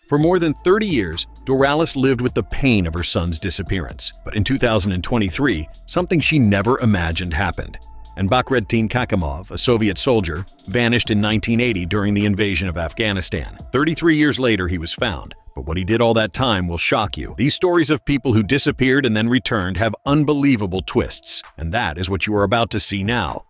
For more than 30 years, Doralice lived with the pain of her son's disappearance. But in 2023, something she never imagined happened. And Bakhredtin Khakimov, a Soviet soldier, vanished in 1980 during the invasion of Afghanistan. 33 years later, he was found. But what he did all that time will shock you. These stories of people who disappeared and then returned have unbelievable twists. And that is what you are about to see now.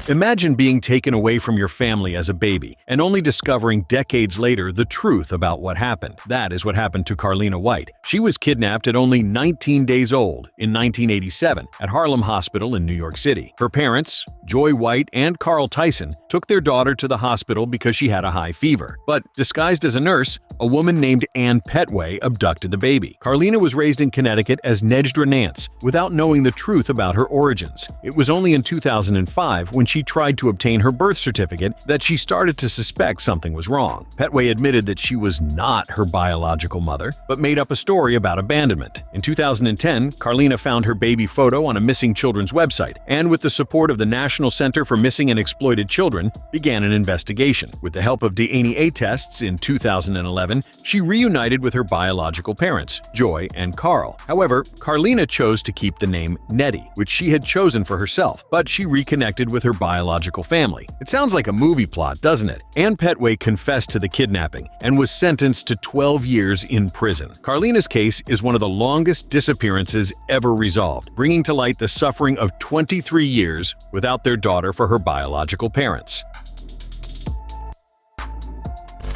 Imagine being taken away from your family as a baby and only discovering decades later the truth about what happened. That is what happened to Carlina White. She was kidnapped at only 19 days old in 1987 at Harlem Hospital in New York City. Her parents, Joy White and Carl Tyson, took their daughter to the hospital because she had a high fever. But disguised as a nurse, a woman named Ann Petway abducted the baby. Carlina was raised in Connecticut as Nejdra Nance without knowing the truth about her origins. It was only in 2005 when she tried to obtain her birth certificate that she started to suspect something was wrong. Petway admitted that she was not her biological mother, but made up a story about abandonment. In 2010, Carlina found her baby photo on a missing children's website, and with the support of the National Center for Missing and Exploited Children, began an investigation. With the help of DNA tests in 2011, she reunited with her biological parents, Joy and Carl. However, Carlina chose to keep the name Nettie, which she had chosen for herself, but she reconnected with her biological family. It sounds like a movie plot, doesn't it? Ann Petway confessed to the kidnapping and was sentenced to 12 years in prison. Carlina's case is one of the longest disappearances ever resolved, bringing to light the suffering of 23 years without their daughter for her biological parents.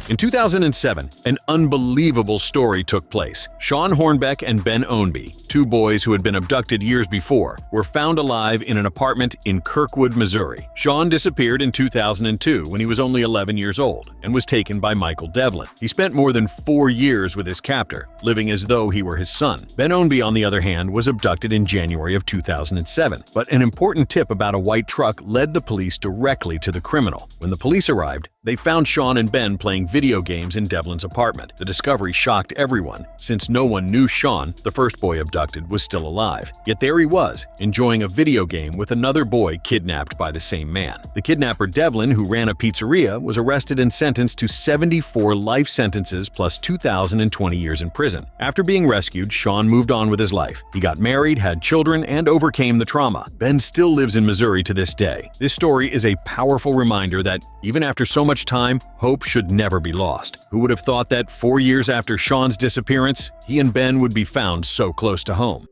In 2007, an unbelievable story took place. Sean Hornbeck and Ben Ownby, two boys who had been abducted years before, were found alive in an apartment in Kirkwood, Missouri. Sean disappeared in 2002 when he was only 11 years old and was taken by Michael Devlin. He spent more than 4 years with his captor, living as though he were his son. Ben Ownby, on the other hand, was abducted in January of 2007. But an important tip about a white truck led the police directly to the criminal. When the police arrived, they found Sean and Ben playing video games in Devlin's apartment. The discovery shocked everyone, since no one knew Sean, the first boy abducted, was still alive. Yet there he was, enjoying a video game with another boy kidnapped by the same man. The kidnapper Devlin, who ran a pizzeria, was arrested and sentenced to 74 life sentences plus 2,020 years in prison. After being rescued, Sean moved on with his life. He got married, had children, and overcame the trauma. Ben still lives in Missouri to this day. This story is a powerful reminder that, even after so much time, hope should never be lost. Who would have thought that 4 years after Sean's disappearance, he and Ben would be found so close to home?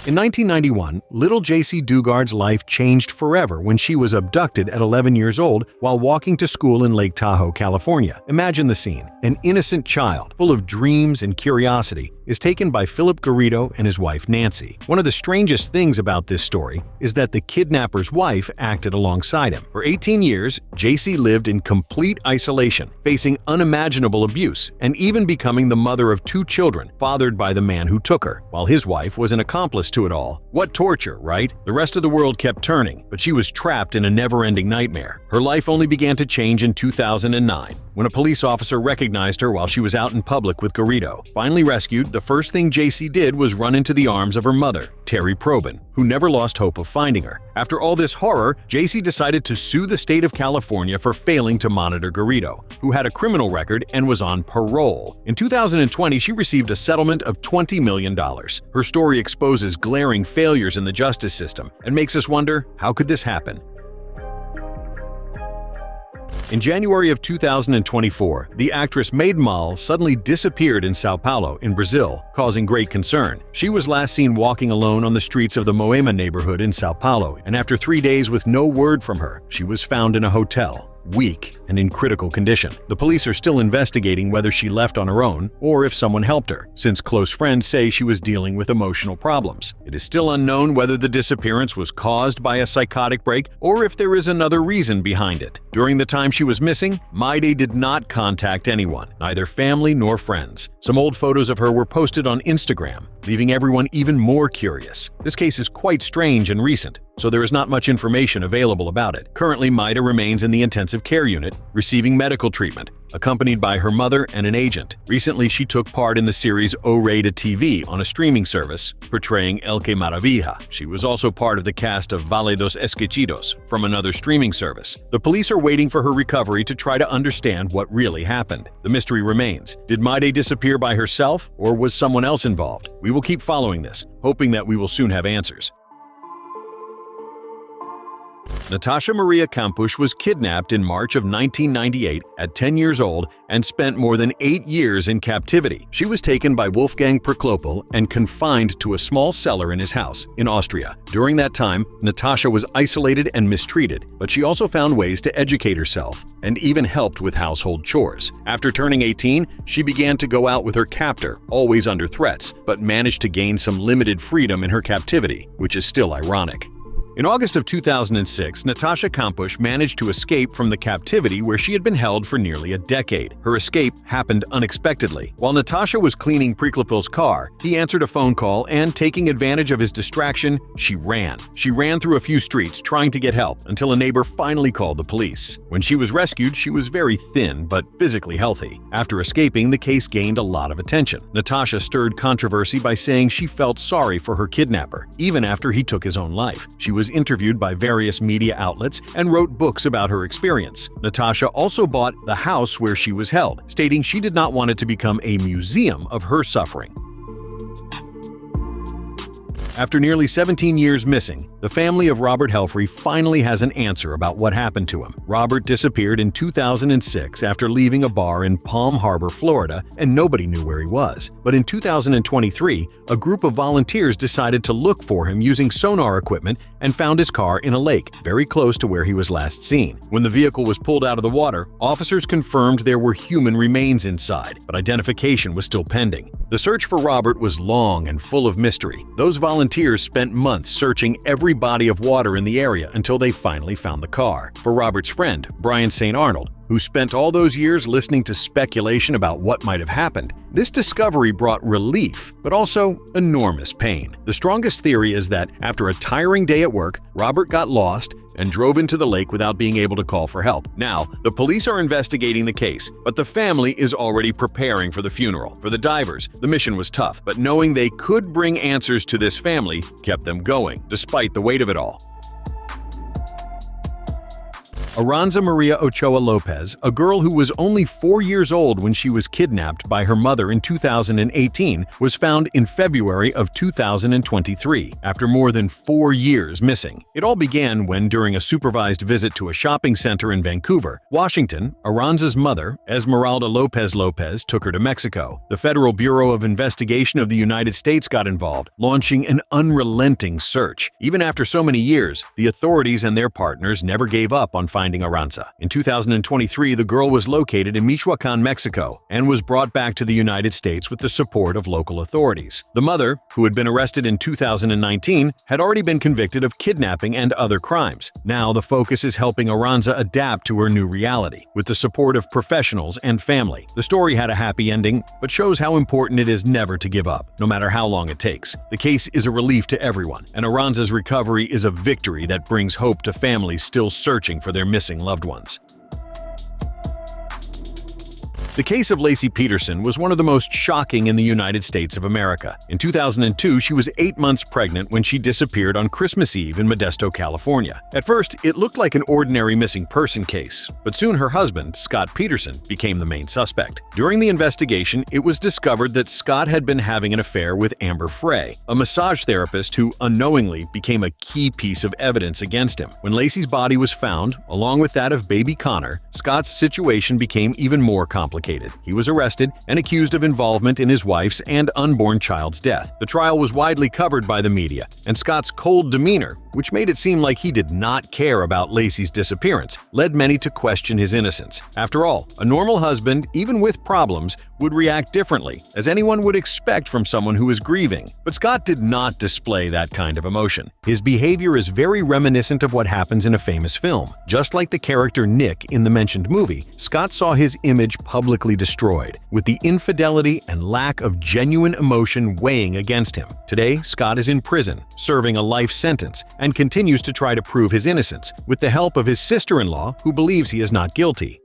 In 1991, little J.C. Dugard's life changed forever when she was abducted at 11 years old while walking to school in Lake Tahoe, California. Imagine the scene. An innocent child, full of dreams and curiosity, is taken by Philip Garrido and his wife Nancy. One of the strangest things about this story is that the kidnapper's wife acted alongside him. For 18 years, J.C. lived in complete isolation, facing unimaginable abuse, and even becoming the mother of 2 children, fathered by the man who took her, while his wife was an accomplice to it all. What torture, right? The rest of the world kept turning, but she was trapped in a never-ending nightmare. Her life only began to change in 2009, when a police officer recognized her while she was out in public with Garrido. Finally rescued, the first thing J.C. did was run into the arms of her mother, Terry Probin, who never lost hope of finding her. After all this horror, J.C. decided to sue the state of California for failing to monitor Garrido, who had a criminal record and was on parole. In 2020, she received a settlement of $20 million. Her story exposes glaring failures in the justice system and makes us wonder, how could this happen? In January of 2024, the actress Maid Mal suddenly disappeared in Sao Paulo, in Brazil, causing great concern. She was last seen walking alone on the streets of the Moema neighborhood in Sao Paulo, and after 3 days with no word from her, she was found in a hotel, weak and in critical condition. The police are still investigating whether she left on her own or if someone helped her, since close friends say she was dealing with emotional problems. It is still unknown whether the disappearance was caused by a psychotic break or if there is another reason behind it. During the time she was missing, Mayday did not contact anyone, neither family nor friends. Some old photos of her were posted on Instagram, leaving everyone even more curious. This case is quite strange and recent, so there is not much information available about it. Currently, Maida remains in the intensive care unit, receiving medical treatment, accompanied by her mother and an agent. Recently, she took part in the series O Rey de TV on a streaming service, portraying El Que Maravilla. She was also part of the cast of Valle dos Esquecidos from another streaming service. The police are waiting for her recovery to try to understand what really happened. The mystery remains. Did Maida disappear by herself, or was someone else involved? We will keep following this, hoping that we will soon have answers. Natasha Maria Kampusch was kidnapped in March of 1998 at 10 years old and spent more than 8 years in captivity. She was taken by Wolfgang Perklopel and confined to a small cellar in his house in Austria. During that time, Natasha was isolated and mistreated, but she also found ways to educate herself and even helped with household chores. After turning 18, she began to go out with her captor, always under threats, but managed to gain some limited freedom in her captivity, which is still ironic. In August of 2006, Natasha Kampusch managed to escape from the captivity where she had been held for nearly a decade. Her escape happened unexpectedly. While Natasha was cleaning Preklopel's car, he answered a phone call and, taking advantage of his distraction, she ran. She ran through a few streets trying to get help until a neighbor finally called the police. When she was rescued, she was very thin but physically healthy. After escaping, the case gained a lot of attention. Natasha stirred controversy by saying she felt sorry for her kidnapper, even after he took his own life. She was interviewed by various media outlets and wrote books about her experience. Natasha also bought the house where she was held, stating she did not want it to become a museum of her suffering. After nearly 17 years missing, the family of Robert Helfrey finally has an answer about what happened to him. Robert disappeared in 2006 after leaving a bar in Palm Harbor, Florida, and nobody knew where he was. But in 2023, a group of volunteers decided to look for him using sonar equipment and found his car in a lake, very close to where he was last seen. When the vehicle was pulled out of the water, officers confirmed there were human remains inside, but identification was still pending. The search for Robert was long and full of mystery. Those volunteers spent months searching every body of water in the area until they finally found the car. For Robert's friend, Brian St. Arnold, who spent all those years listening to speculation about what might have happened, this discovery brought relief, but also enormous pain. The strongest theory is that after a tiring day at work, Robert got lost and drove into the lake without being able to call for help. Now, the police are investigating the case, but the family is already preparing for the funeral. For the divers, the mission was tough, but knowing they could bring answers to this family kept them going, despite the weight of it all. Aranza Maria Ochoa Lopez, a girl who was only 4 years old when she was kidnapped by her mother in 2018, was found in February of 2023, after more than 4 years missing. It all began when, during a supervised visit to a shopping center in Vancouver, Washington, Aranza's mother, Esmeralda Lopez Lopez, took her to Mexico. The Federal Bureau of Investigation of the United States got involved, launching an unrelenting search. Even after so many years, the authorities and their partners never gave up on finding Aranza. In 2023, the girl was located in Michoacan, Mexico, and was brought back to the United States with the support of local authorities. The mother, who had been arrested in 2019, had already been convicted of kidnapping and other crimes. Now the focus is helping Aranza adapt to her new reality, with the support of professionals and family. The story had a happy ending, but shows how important it is never to give up, no matter how long it takes. The case is a relief to everyone, and Aranza's recovery is a victory that brings hope to families still searching for their missing loved ones. The case of Laci Peterson was one of the most shocking in the United States of America. In 2002, she was 8 months pregnant when she disappeared on Christmas Eve in Modesto, California. At first, it looked like an ordinary missing person case, but soon her husband, Scott Peterson, became the main suspect. During the investigation, it was discovered that Scott had been having an affair with Amber Frey, a massage therapist who unknowingly became a key piece of evidence against him. When Laci's body was found, along with that of baby Connor, Scott's situation became even more complicated. He was arrested and accused of involvement in his wife's and unborn child's death. The trial was widely covered by the media, and Scott's cold demeanor, which made it seem like he did not care about Laci's disappearance, led many to question his innocence. After all, a normal husband, even with problems, would react differently, as anyone would expect from someone who is grieving. But Scott did not display that kind of emotion. His behavior is very reminiscent of what happens in a famous film. Just like the character Nick in the mentioned movie, Scott saw his image publicly destroyed, with the infidelity and lack of genuine emotion weighing against him. Today, Scott is in prison, serving a life sentence, and continues to try to prove his innocence, with the help of his sister-in-law, who believes he is not guilty.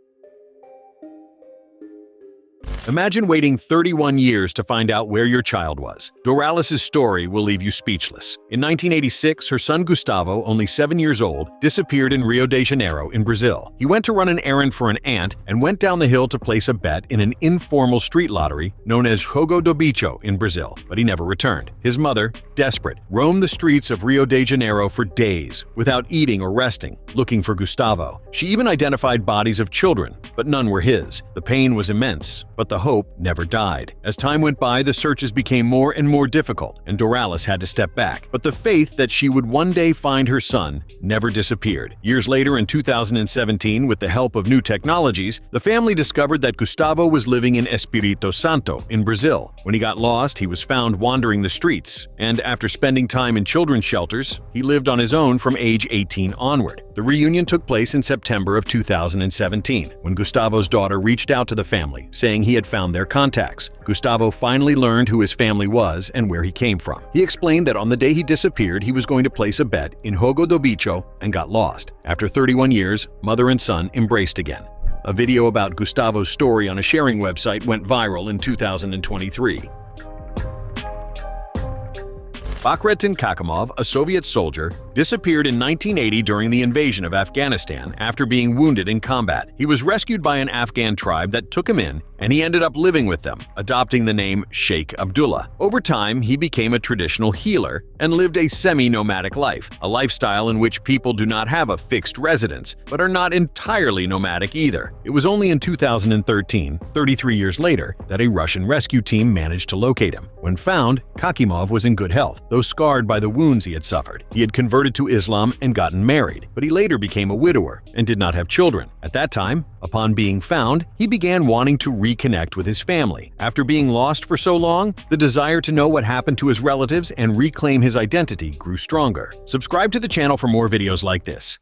Imagine waiting 31 years to find out where your child was. Doralice's story will leave you speechless. In 1986, her son Gustavo, only 7 years old, disappeared in Rio de Janeiro in Brazil. He went to run an errand for an aunt and went down the hill to place a bet in an informal street lottery known as Jogo do Bicho in Brazil, but he never returned. His mother, desperate, roamed the streets of Rio de Janeiro for days without eating or resting, looking for Gustavo. She even identified bodies of children, but none were his. The pain was immense, but the hope never died. As time went by, the searches became more and more difficult, and Doralice had to step back. But the faith that she would one day find her son never disappeared. Years later, in 2017, with the help of new technologies, the family discovered that Gustavo was living in Espírito Santo in Brazil. When he got lost, he was found wandering the streets, and after spending time in children's shelters, he lived on his own from age 18 onward. The reunion took place in September of 2017, when Gustavo's daughter reached out to the family, saying he had found their contacts. Gustavo finally learned who his family was and where he came from. He explained that on the day he disappeared, he was going to place a bet in Jogo do Bicho and got lost. After 31 years, mother and son embraced again. A video about Gustavo's story on a sharing website went viral in 2023. Bakhredtin Khakimov, a Soviet soldier, disappeared in 1980 during the invasion of Afghanistan after being wounded in combat. He was rescued by an Afghan tribe that took him in, and he ended up living with them, adopting the name Sheikh Abdullah. Over time, he became a traditional healer and lived a semi-nomadic life, a lifestyle in which people do not have a fixed residence, but are not entirely nomadic either. It was only in 2013, 33 years later, that a Russian rescue team managed to locate him. When found, Khakimov was in good health, though scarred by the wounds he had suffered. He had converted to Islam and gotten married, but he later became a widower and did not have children. At that time, upon being found, he began wanting to reconnect with his family. After being lost for so long, the desire to know what happened to his relatives and reclaim his identity grew stronger. Subscribe to the channel for more videos like this.